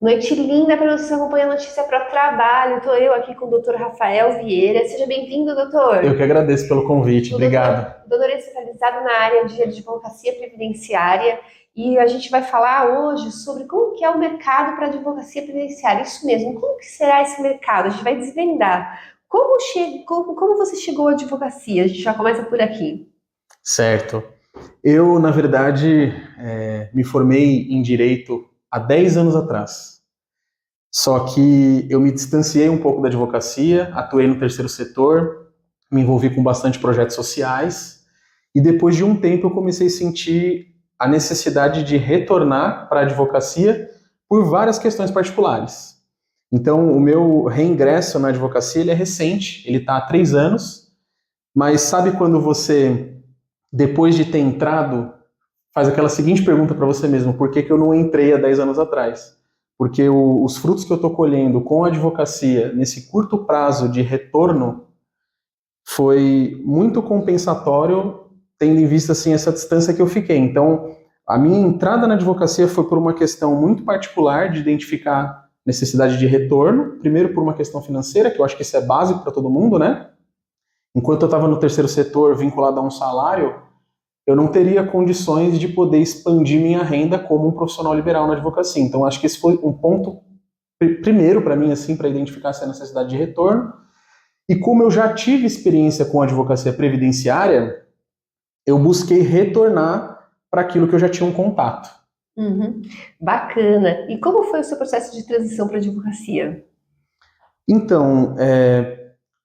Noite linda para você acompanhar a notícia para o trabalho. Estou eu aqui com o doutor Rafael Vieira. Seja bem-vindo, Eu doutor. que agradeço pelo convite, O doutor, obrigado. o doutor é especializado na área de advocacia previdenciária e a gente vai falar hoje sobre como que é o mercado para advocacia previdenciária. Isso mesmo, como que será esse mercado? A gente vai desvendar. Como você chegou à advocacia? A gente já começa por aqui. Certo. Eu, na verdade, me formei em Direito há 10 anos atrás. Só que eu me distanciei um pouco da advocacia, atuei no terceiro setor, me envolvi com bastante projetos sociais, e depois de um tempo eu comecei a sentir a necessidade de retornar para a advocacia por várias questões particulares. Então, o meu reingresso na advocacia ele é recente, ele está há 3 anos, mas sabe quando você, depois de ter entrado, faz aquela seguinte pergunta para você mesmo: por que que eu não entrei há 10 anos atrás? Porque os frutos que eu estou colhendo com a advocacia nesse curto prazo de retorno foi muito compensatório, tendo em vista assim essa distância que eu fiquei. Então, a minha entrada na advocacia foi por uma questão muito particular de identificar necessidade de retorno, primeiro por uma questão financeira, que eu acho que isso é básico para todo mundo, né? Enquanto eu estava no terceiro setor vinculado a um salário, eu não teria condições de poder expandir minha renda como um profissional liberal na advocacia. Então, acho que esse foi um ponto primeiro para mim, assim, para identificar essa necessidade de retorno. E como eu já tive experiência com a advocacia previdenciária, eu busquei retornar para aquilo que eu já tinha um contato. Uhum. Bacana. E como foi o seu processo de transição para a advocacia? Então,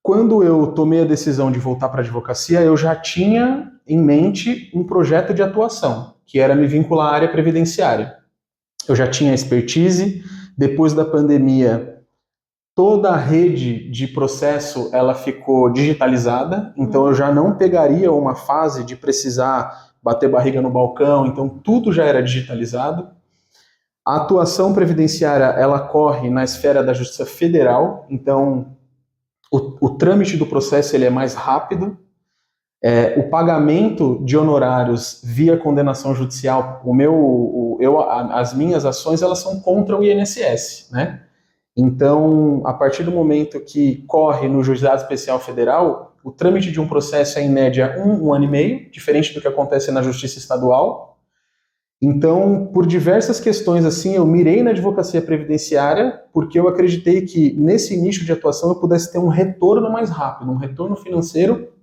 quando eu tomei a decisão de voltar para a advocacia, eu já tinha em mente um projeto de atuação, que era me vincular à área previdenciária. Eu já tinha expertise, depois da pandemia, toda a rede de processo ela ficou digitalizada, então eu já não pegaria uma fase de precisar bater barriga no balcão, então tudo já era digitalizado. A atuação previdenciária ela corre na esfera da Justiça Federal, então o trâmite do processo ele é mais rápido. O pagamento de honorários via condenação judicial, as minhas ações elas são contra o INSS, né? Então, a partir do momento que corre no Juizado Especial Federal, o trâmite de um processo é em média um ano e meio, diferente do que acontece na Justiça Estadual. Então, por diversas questões assim, eu mirei na advocacia previdenciária, porque eu acreditei que nesse nicho de atuação eu pudesse ter um retorno mais rápido, um retorno financeiro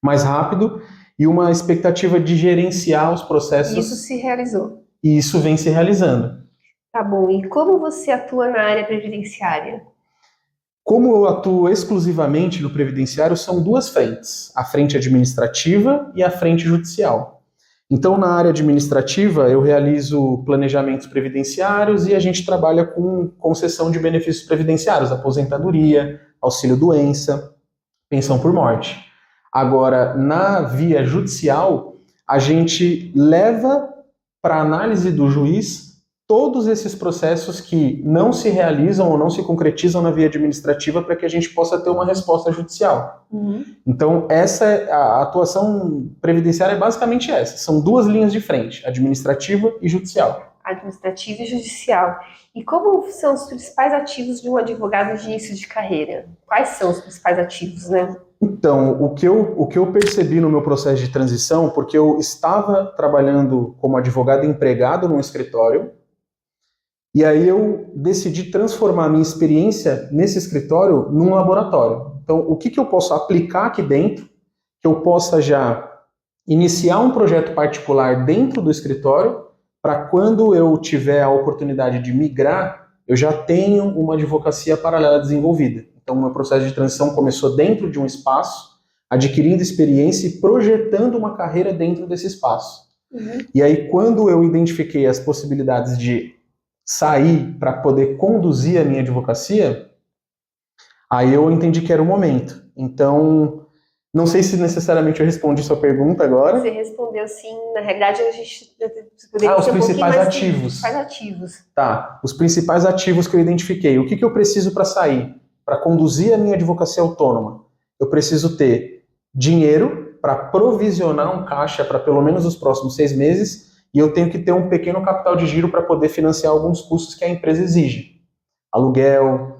mais rápido e uma expectativa de gerenciar os E isso processos, se realizou. e isso vem se realizando. Tá bom. E como você atua na área previdenciária? Como eu atuo exclusivamente no previdenciário, são duas frentes, a frente administrativa e a frente judicial. Então, na área administrativa, eu realizo planejamentos previdenciários e a gente trabalha com concessão de benefícios previdenciários, aposentadoria, auxílio-doença, pensão por morte. Agora, na via judicial, a gente leva para análise do juiz todos esses processos que não se realizam ou não se concretizam na via administrativa para que a gente possa ter uma resposta judicial. Uhum. Então, a atuação previdenciária é basicamente essa. São duas linhas de frente, administrativa e judicial. Administrativa e judicial. E como são os principais ativos de um advogado de início de carreira? Quais são os principais ativos, né? Então, o que eu percebi no meu processo de transição, porque eu estava trabalhando como advogado empregado num escritório, e aí eu decidi transformar a minha experiência nesse escritório num laboratório. Então, o que eu posso aplicar aqui dentro, que eu possa já iniciar um projeto particular dentro do escritório, para quando eu tiver a oportunidade de migrar, eu já tenho uma advocacia paralela desenvolvida. Então, o meu processo de transição começou dentro de um espaço, adquirindo experiência e projetando uma carreira dentro desse espaço. Uhum. E aí, quando eu identifiquei as possibilidades de sair para poder conduzir a minha advocacia, aí eu entendi que era o momento. Então, não sei se necessariamente eu respondi sua pergunta Você agora. respondeu sim. Na realidade, a gente poderia Os ser um pouquinho principais mais ativos. principais ativos. Tá, os principais ativos que eu identifiquei. O que eu preciso para sair? Para conduzir a minha advocacia autônoma? Eu preciso ter dinheiro para provisionar um caixa para pelo menos os próximos 6 meses e eu tenho que ter um pequeno capital de giro para poder financiar alguns custos que a empresa exige. Aluguel,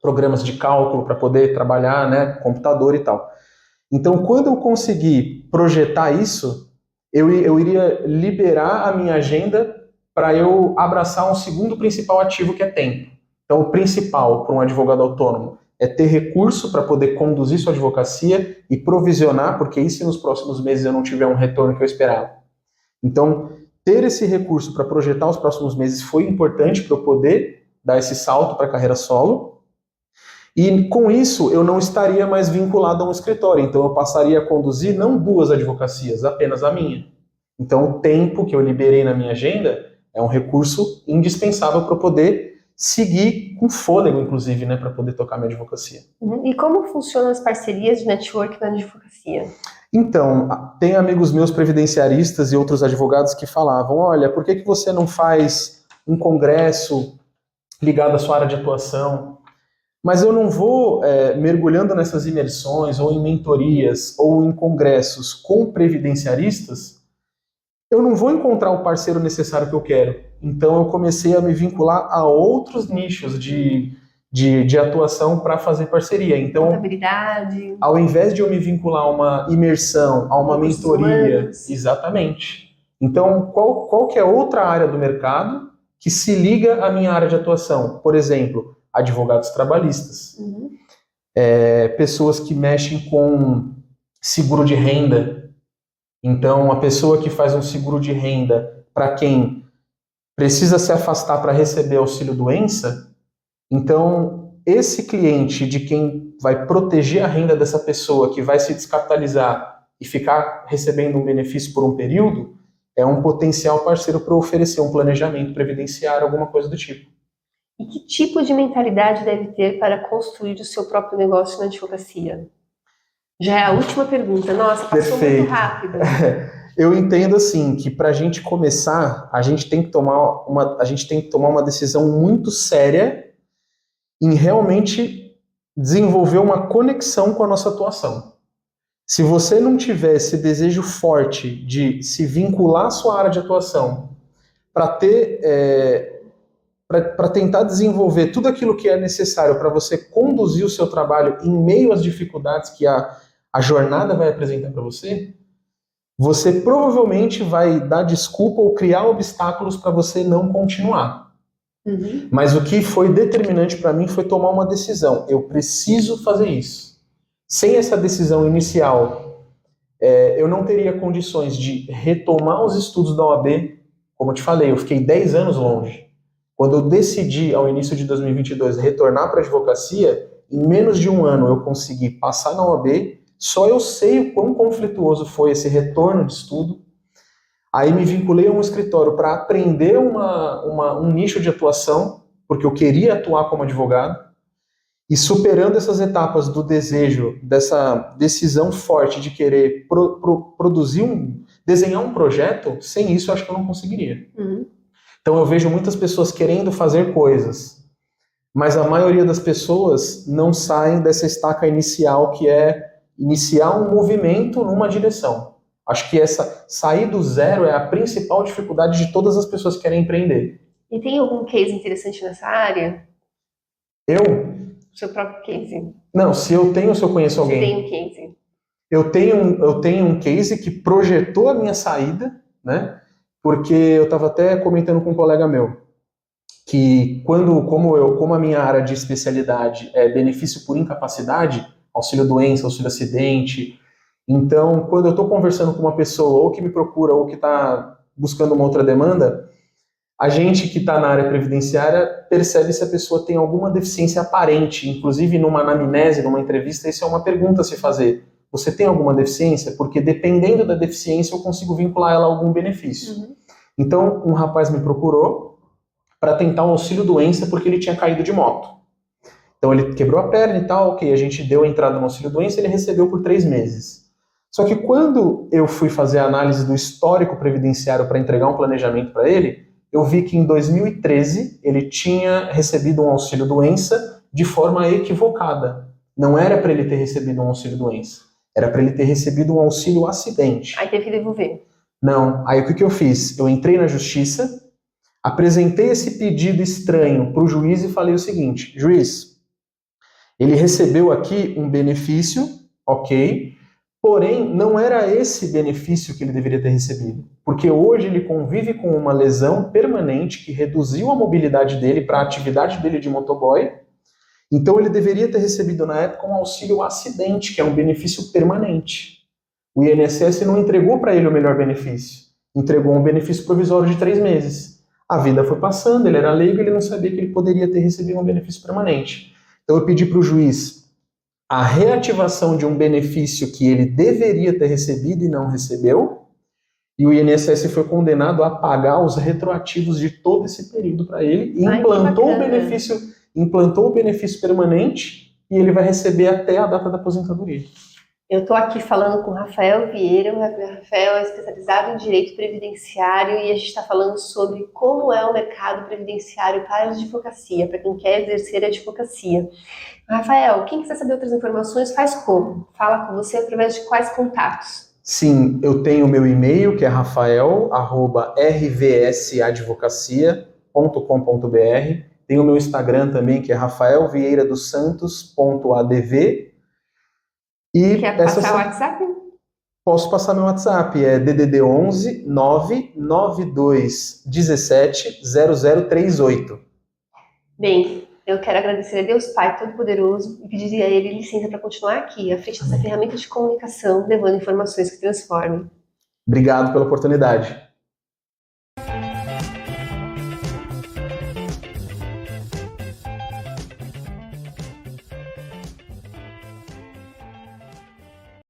programas de cálculo para poder trabalhar, né, computador e tal. Então, quando eu conseguir projetar isso, eu iria liberar a minha agenda para eu abraçar um segundo principal ativo que é tempo. Então, o principal para um advogado autônomo é ter recurso para poder conduzir sua advocacia e provisionar, porque e se nos próximos meses eu não tiver um retorno que eu esperava? Então, ter esse recurso para projetar os próximos meses foi importante para eu poder dar esse salto para a carreira solo. E com isso, eu não estaria mais vinculado a um escritório. Então, eu passaria a conduzir não 2 advocacias, apenas a minha. Então, o tempo que eu liberei na minha agenda é um recurso indispensável para eu poder seguir com fôlego, inclusive, né, para poder tocar minha advocacia. E como funcionam as parcerias de network na advocacia? Então, tem amigos meus previdenciaristas e outros advogados que falavam, olha, por que você não faz um congresso ligado à sua área de atuação? Mas eu não vou mergulhando nessas imersões, ou em mentorias, ou em congressos com previdenciaristas, eu não vou encontrar o parceiro necessário que eu quero. Então eu comecei a me vincular a outros nichos de atuação para fazer parceria. Então, contabilidade, ao invés de eu me vincular a uma imersão, a uma mentoria, humanos. Exatamente. Então, qual que é outra área do mercado que se liga à minha área de atuação? Por exemplo, advogados trabalhistas, pessoas que mexem com seguro de renda. Então, a pessoa que faz um seguro de renda para quem precisa se afastar para receber auxílio-doença, então, esse cliente de quem vai proteger a renda dessa pessoa, que vai se descapitalizar e ficar recebendo um benefício por um período, é um potencial parceiro para oferecer um planejamento previdenciário, alguma coisa do tipo. E que tipo de mentalidade deve ter para construir o seu próprio negócio na advocacia? Já é a última pergunta. Nossa, passou muito rápido. Eu entendo assim que para a gente começar, a gente tem que tomar uma decisão muito séria em realmente desenvolver uma conexão com a nossa atuação. Se você não tiver esse desejo forte de se vincular à sua área de atuação para tentar desenvolver tudo aquilo que é necessário para você conduzir o seu trabalho em meio às dificuldades que a jornada vai apresentar para você, você provavelmente vai dar desculpa ou criar obstáculos para você não continuar. Mas o que foi determinante para mim foi tomar uma decisão. Eu preciso fazer isso. Sem essa decisão inicial, eu não teria condições de retomar os estudos da OAB. Como eu te falei, eu fiquei 10 anos longe. Quando eu decidi, ao início de 2022, retornar para a advocacia, em menos de um ano eu consegui passar na OAB. Só eu sei o quão conflituoso foi esse retorno de estudo. Aí me vinculei a um escritório para aprender um nicho de atuação, porque eu queria atuar como advogado. E superando essas etapas do desejo, dessa decisão forte de querer desenhar um projeto, sem isso eu acho que eu não conseguiria. Então eu vejo muitas pessoas querendo fazer coisas, mas a maioria das pessoas não saem dessa estaca inicial, que é iniciar um movimento numa direção. Acho que sair do zero é a principal dificuldade de todas as pessoas que querem empreender. E tem algum case interessante nessa área? Eu? Seu próprio case? Não, se eu conheço alguém. Você tem um case? Eu tenho um case que projetou a minha saída, né? Porque eu estava até comentando com um colega meu, que como a minha área de especialidade é benefício por incapacidade, auxílio-doença, auxílio-acidente, então quando eu estou conversando com uma pessoa ou que me procura ou que está buscando uma outra demanda, a gente que está na área previdenciária percebe se a pessoa tem alguma deficiência aparente, inclusive numa anamnese, numa entrevista, isso é uma pergunta a se fazer. Você tem alguma deficiência? Porque dependendo da deficiência eu consigo vincular ela a algum benefício. Então um rapaz me procurou para tentar um auxílio-doença porque ele tinha caído de moto. Então ele quebrou a perna e tal, ok, a gente deu a entrada no auxílio-doença e ele recebeu por 3 meses. Só que quando eu fui fazer a análise do histórico previdenciário para entregar um planejamento para ele, eu vi que em 2013 ele tinha recebido um auxílio-doença de forma equivocada. Não era para ele ter recebido um auxílio-doença, era para ele ter recebido um auxílio-acidente. Aí teve que devolver. Não. Aí o que eu fiz? Eu entrei na justiça, apresentei esse pedido estranho para o juiz e falei o seguinte: juiz, ele recebeu aqui um benefício, ok, porém não era esse benefício que ele deveria ter recebido, porque hoje ele convive com uma lesão permanente que reduziu a mobilidade dele para a atividade dele de motoboy. Então ele deveria ter recebido na época um auxílio acidente, que é um benefício permanente. O INSS não entregou para ele o melhor benefício, entregou um benefício provisório de 3 meses. A vida foi passando, ele era leigo, ele não sabia que ele poderia ter recebido um benefício permanente. Então eu pedi para o juiz a reativação de um benefício que ele deveria ter recebido e não recebeu, e o INSS foi condenado a pagar os retroativos de todo esse período para ele e implantou o benefício permanente e ele vai receber até a data da aposentadoria. Eu estou aqui falando com o Rafael Vieira. O Rafael é especializado em direito previdenciário e a gente está falando sobre como é o mercado previdenciário para a advocacia, para quem quer exercer a advocacia. Rafael, quem quiser saber outras informações, faz como? Fala com você através de quais contatos? Sim, eu tenho o meu e-mail, que é rafael@rvsadvocacia.com.br. Tem o meu Instagram também, que é rafaelvieiradosantos.adv. E quer passar o WhatsApp? Posso passar meu WhatsApp, é DDD 11 992 17 0038. Bem, eu quero agradecer a Deus Pai Todo-Poderoso e pedir a Ele licença para continuar aqui, à frente dessa ferramenta de comunicação, levando informações que transformem. Obrigado pela oportunidade.